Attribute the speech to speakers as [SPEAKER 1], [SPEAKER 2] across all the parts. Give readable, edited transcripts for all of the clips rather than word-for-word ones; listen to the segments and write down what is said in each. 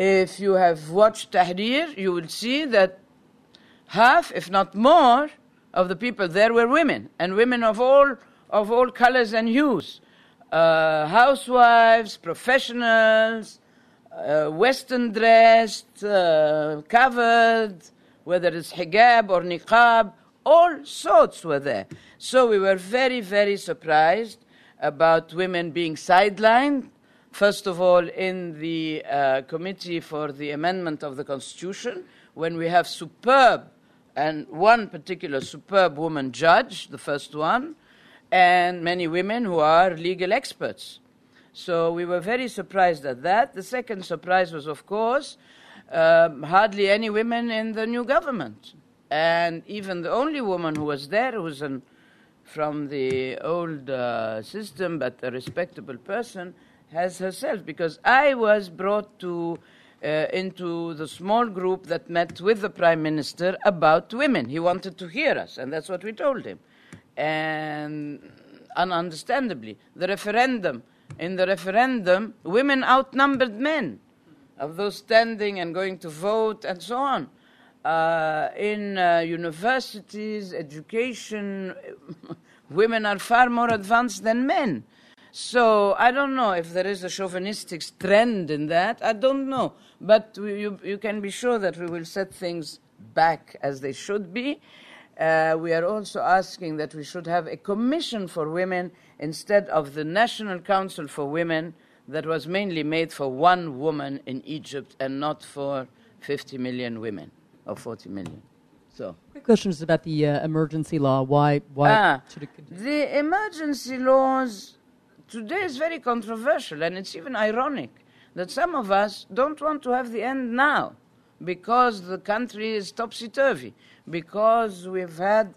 [SPEAKER 1] If you have watched Tahrir, you will see that half, if not more, of the people there were women, and women of all colors and hues. Housewives, professionals, Western dressed, covered, whether it's hijab or niqab, all sorts were there. So we were very, very surprised about women being sidelined, first of all in the Committee for the Amendment of the Constitution, when we have superb, and one particular superb woman judge, the first one, and many women who are legal experts. So we were very surprised at that. The second surprise was, of course, hardly any women in the new government. And even the only woman who was there, who was from the old system, but a respectable person, has herself. Because I was brought into the small group that met with the Prime Minister about women. He wanted to hear us, and that's what we told him. And ununderstandably, in the referendum, women outnumbered men, of those standing and going to vote and so on. In universities, education, women are far more advanced than men. So I don't know if there is a chauvinistic trend in that. I don't know. But you can be sure that we will set things back as they should be. We are also asking that we should have a commission for women instead of the National Council for Women that was mainly made for one woman in Egypt and not for 50 million women or 40 million. So,
[SPEAKER 2] quick question is about the emergency law. Why should it continue?
[SPEAKER 1] The emergency laws today is very controversial, and it's even ironic that some of us don't want to have the end now because the country is topsy-turvy, because we've had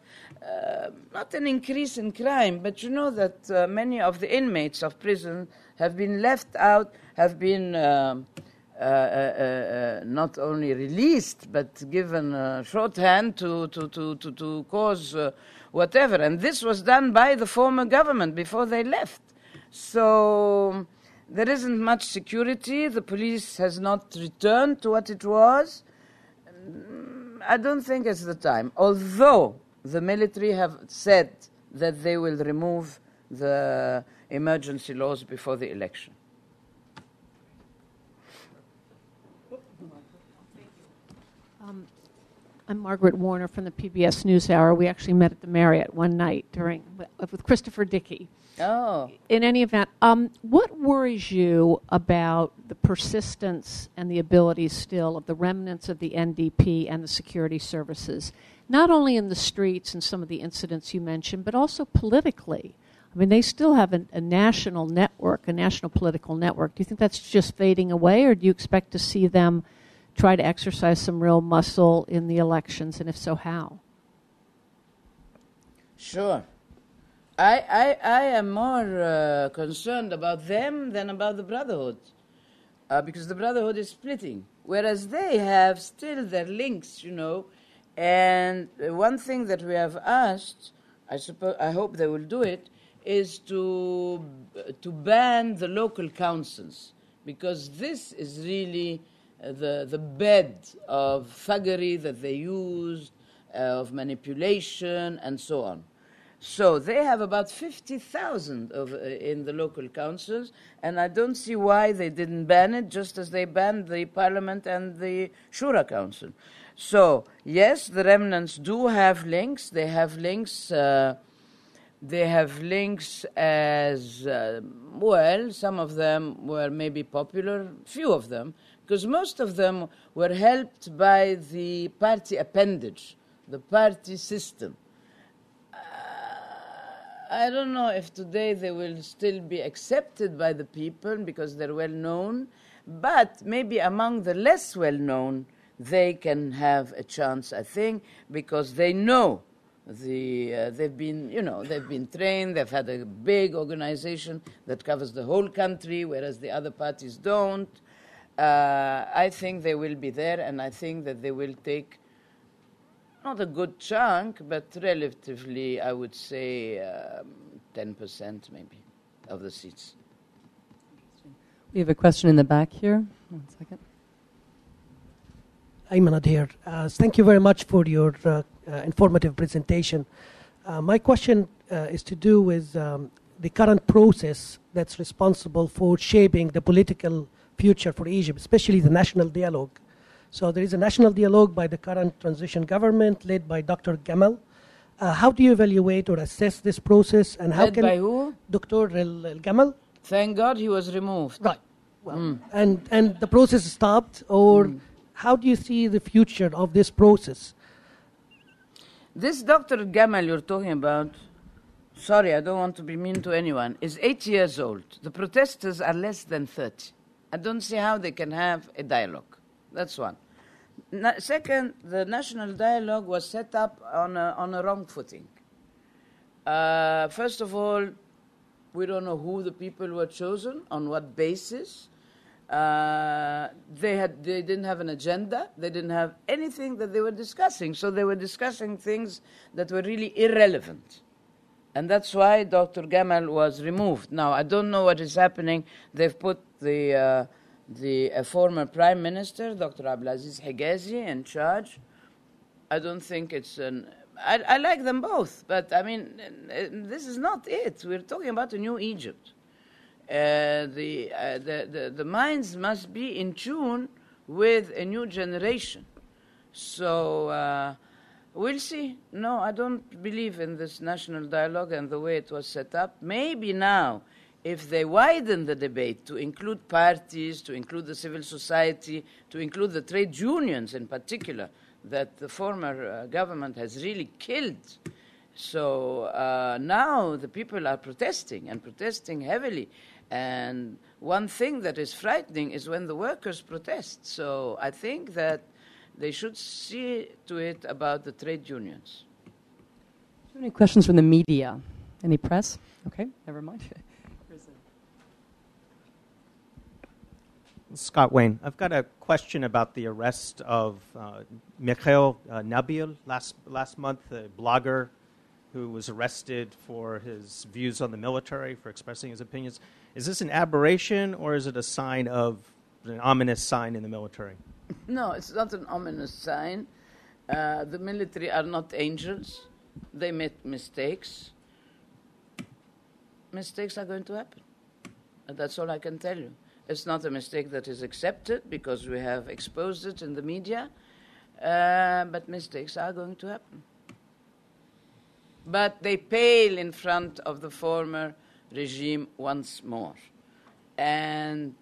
[SPEAKER 1] not an increase in crime, but you know that many of the inmates of prison have been left out, have been not only released, but given shorthand to cause whatever. And this was done by the former government before they left. So there isn't much security. The police has not returned to what it was. I don't think it's the time, although the military have said that they will remove the emergency laws before the election.
[SPEAKER 3] I'm Margaret Warner from the PBS NewsHour. We actually met at the Marriott one night with Christopher Dickey.
[SPEAKER 1] Oh.
[SPEAKER 3] In any event, what worries you about the persistence and the ability still of the remnants of the NDP and the security services, not only in the streets and some of the incidents you mentioned, but also politically? I mean, they still have a national network, a national political network. Do you think that's just fading away, or do you expect to see them try to exercise some real muscle in the elections, and if so, how?
[SPEAKER 1] Sure. I am more concerned about them than about the Brotherhood, because the Brotherhood is splitting, whereas they have still their links, you know. And one thing that we have asked, I hope they will do it, is to ban the local councils, because this is really the bed of thuggery that they used, of manipulation, and so on. So they have about 50,000 in the local councils, and I don't see why they didn't ban it, just as they banned the Parliament and the Shura Council. So, yes, the remnants do have links. They have links as, well, some of them were maybe popular, few of them, because most of them were helped by the party appendage, the party system. I don't know if today they will still be accepted by the people because they're well known, but maybe among the less well known, they can have a chance, I think, because they know they've been trained, they've had a big organization that covers the whole country, whereas the other parties don't. I think they will be there, and I think that they will take not a good chunk, but relatively, I would say, 10% maybe of the seats.
[SPEAKER 2] We have a question in the back here. 1 second.
[SPEAKER 4] Aymanad here. Thank you very much for your informative presentation. My question is to do with the current process that's responsible for shaping the political future for Egypt, especially the national dialogue. So there is a national dialogue by the current transition government led by Dr. Gamal. How do you evaluate or assess this process? And how
[SPEAKER 1] Led by who?
[SPEAKER 4] Dr. Gamal?
[SPEAKER 1] Thank God he was removed.
[SPEAKER 4] Right. Well, and the process stopped, or how do you see the future of this process?
[SPEAKER 1] This Dr. Gamal you're talking about, sorry, I don't want to be mean to anyone, is 8 years old. The protesters are less than 30. I don't see how they can have a dialogue. That's one. Second, the national dialogue was set up on a wrong footing. First of all, we don't know who the people were chosen, on what basis. They didn't have an agenda. They didn't have anything that they were discussing. So they were discussing things that were really irrelevant. And that's why Dr. Gamal was removed. Now, I don't know what is happening. They've put the former prime minister, Dr. Abdelaziz Higazi, in charge. I don't think it's I like them both, but I mean, this is not it. We're talking about a new Egypt. The minds must be in tune with a new generation. So we'll see. No, I don't believe in this national dialogue and the way it was set up. Maybe now, if they widen the debate to include parties, to include the civil society, to include the trade unions in particular, that the former government has really killed. So now the people are protesting, and protesting heavily. And one thing that is frightening is when the workers protest. So I think that they should see to it about the trade unions.
[SPEAKER 2] Any questions from the media? Any press? Okay, never mind.
[SPEAKER 5] Scott Wayne, I've got a question about the arrest of Mikhail Nabil last month, a blogger who was arrested for his views on the military, for expressing his opinions. Is this an aberration, or is it a sign of an ominous sign in the military?
[SPEAKER 1] No, it's not an ominous sign. The military are not angels. They make mistakes. Mistakes are going to happen. And that's all I can tell you. It's not a mistake that is accepted because we have exposed it in the media, but mistakes are going to happen. But they pale in front of the former regime once more. And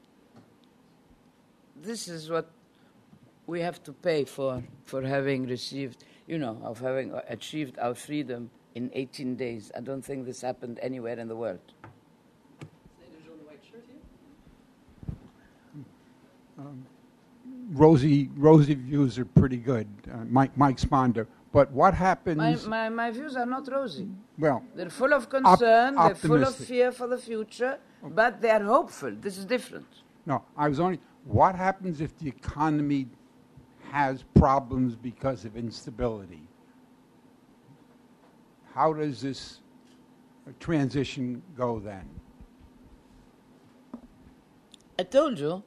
[SPEAKER 1] this is what we have to pay for having received, of having achieved our freedom in 18 days. I don't think this happened anywhere in the world.
[SPEAKER 6] Rosy views are pretty good, Mike Sponder. But what happens...
[SPEAKER 1] My views are not rosy.
[SPEAKER 6] Well,
[SPEAKER 1] they're full of concern, they're full of
[SPEAKER 6] optimistic.
[SPEAKER 1] fear for the future, but they are hopeful. This is different.
[SPEAKER 6] No, what happens if the economy has problems because of instability? How does this transition go then?
[SPEAKER 1] I told you,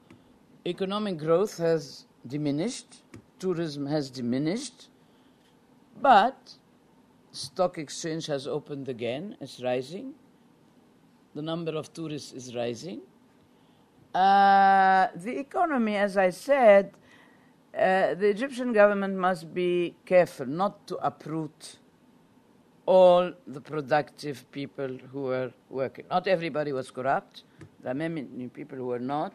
[SPEAKER 1] economic growth has diminished, tourism has diminished, but stock exchange has opened again, it's rising. The number of tourists is rising. The economy, as I said, the Egyptian government must be careful not to uproot all the productive people who were working. Not everybody was corrupt. There are many people who were not.